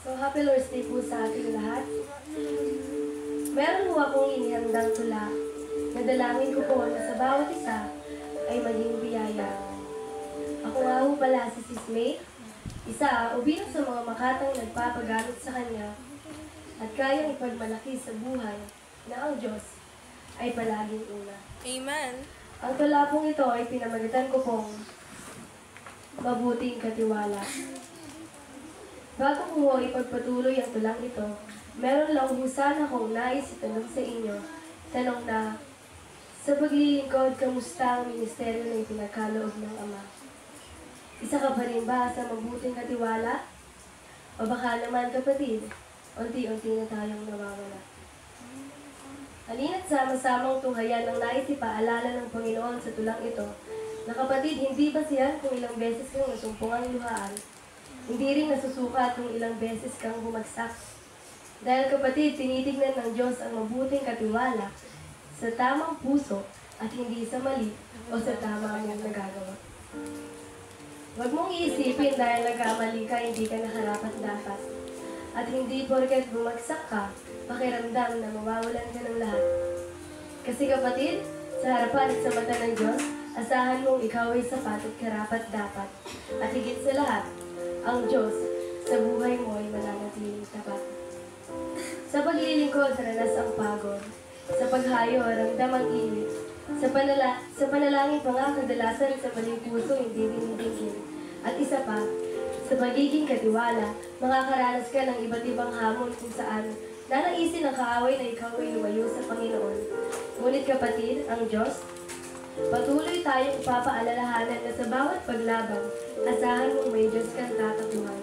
So, happy Lord's Day po sa ating lahat. Meron po akong inihandang tula. Nadalangin ko po na sa bawat isa ay maging biyaya. Ako nga po pala si Sis May, isa o bilang sa mga makatang nagpapagamit sa Kanya at kayang ipagmalaki sa buhay na ang Diyos ay palaging una. Amen. Ang tula pong ito ay pinamagatan ko pong mabuting katiwala. Bago ko ipagpatuloy ang tulang ito, meron lang sana akong nais itanong sa inyo. Tanong na, sa paglilingkod, kamusta ang ministeryo na ipinagkaloob ng Ama? Isa ka pa rin ba sa mabuting katiwala? O baka naman kapatid, unti-unti na tayong nawawala. Halina't sama-samang tunghayan ang nais ipaalala ng Panginoon sa tulang ito, na kapatid, hindi basihan kung ilang beses kang nasumpungang luhaan. Hindi rin nasusukat kung ilang beses kang bumagsak. Dahil kapatid, tinitignan ng Diyos ang mabuting katiwala sa tamang puso at hindi sa mali o sa tama mong nagagawa. Huwag mong iisipin dahil nagkamali ka, hindi ka nakarapat-dapat. At hindi porket bumagsak ka, pakiramdam na mawawalan ka ng lahat. Kasi kapatid, sa harapan at sa mata ng Diyos, asahan mong ikaw ay sapat at karapat-dapat. At higit sa lahat, ang Diyos sa buhay mo ay mananatiling tapat. Sa paglilingkod, ranas ang pagod. Sa paghayo, ramdam ang init. Sa panalangin pa nga kadalasan sa maling puso hindi dinidingin. At isa pa, sa pagiging katiwala, makakaranas ka ng iba't ibang hamon kung saan nanaisin ang kaaway na ikaw ay lumayo sa Panginoon. Ngunit kapatid, ang Diyos, patuloy tayong ipapaalalahanan na sa bawat paglaban, asahan mong may Diyos kang tatakbuhan.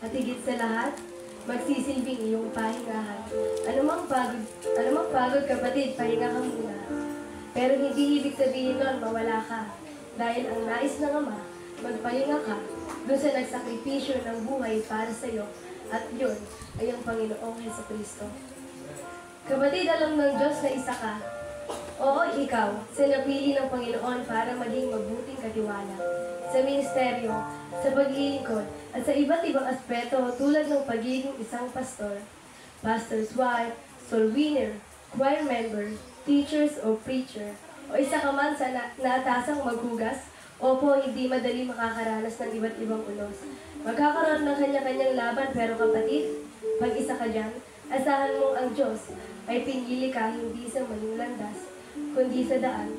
At higit sa lahat, magsisilbing iyong pahingahan. Anumang pagod kapatid, pahinga ka muna. Pero hindi ibig sabihin nun mawala ka. Dahil ang nais ng Ama, magpahinga ka doon sa nagsakripisyo ng buhay para sa iyo. At yun ay ang Panginoong Jesucristo. Kapatid, alam ng Diyos na isa ka. Oo, ikaw, sa napili ng Panginoon para maging mabuting katiwala. Sa ministeryo, sa paglilingkod, at sa iba't ibang aspeto tulad ng pagiging isang pastor, pastor's wife, soul winner, choir member, teachers o preacher, o isa ka man sa naatasang maghugas, opo, hindi madali makakaranas ng iba't ibang unos. Magkakaroon ng kanya-kanyang laban, pero kapatid, pag isa ka dyan, asahan mo ang Diyos ay pinili ka hindi sa maling landas, kundi sa daan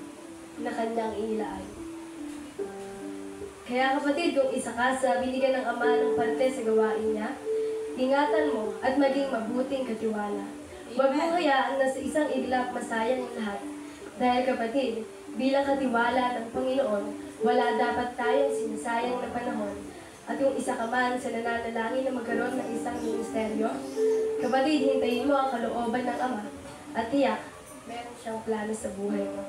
na kanyang inilaan. Kaya kapatid, kung isa ka sa binigyan ng Ama ng parte sa gawain niya, ingatan mo at maging mabuting katiwala. Huwag mo hayaan na sa isang iglap masayang ang lahat. Dahil kapatid, bilang katiwala ng Panginoon, wala dapat tayong sinasayang na panahon. At kung isa ka man sa nananalangin na magkaroon ng isang ministeryo, kapatid, hintayin mo ang kalooban ng Ama at tiyak, meron siyang plano sa buhay mo.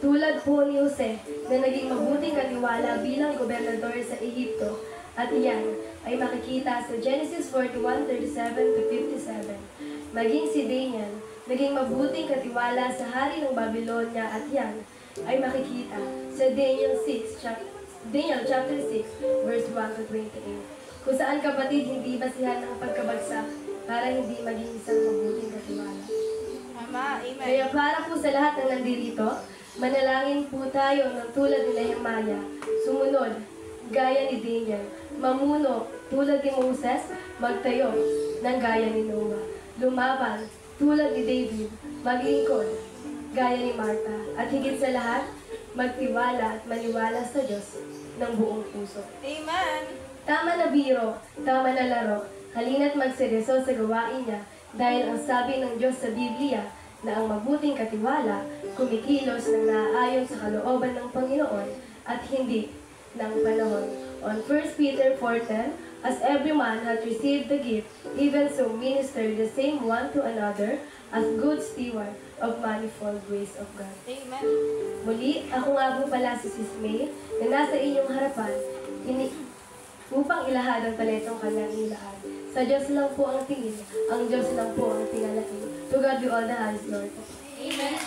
Tulad po ni Jose na naging mabuting katiwala bilang gobernador sa Ehipto, at iyan ay makikita sa Genesis 41:37-57. Maging si Daniel, naging mabuting katiwala sa hari ng Babylonia, at iyan ay makikita sa Daniel chapter 6, verse 1-28. Kung saan kapatid, hindi basihan ng pagkabagsak para hindi maging isang mabuting katiwala. Amen. Kaya para po sa lahat ng nandirito, manalangin po tayo ng tulad ni Nehemiah, sumunod, gaya ni Daniel, mamuno tulad ni Moses, magtayo ng gaya ni Noah, lumaban tulad ni David, maglingkod, gaya ni Martha, at higit sa lahat, magtiwala at maniwala sa Diyos ng buong puso. Amen. Tama na biro, tama na laro, halina't magseryoso sa gawain niya, dahil ang sabi ng Diyos sa Biblia na ang mabuting katiwala kumikilos ng naaayon sa kalooban ng Panginoon at hindi ng panahon. On 1 Peter 4:10, as every man hath received the gift, even so minister the same one to another as good steward of manifold grace of God. Amen. Muli, ako nga po pala si Sis May na nasa inyong harapan upang ilahad ang talentong kanyang inilaan. Sa Diyos lang po ang tingin, ang Diyos lang po ang tingalain. To God be all the highest, Lord. Amen.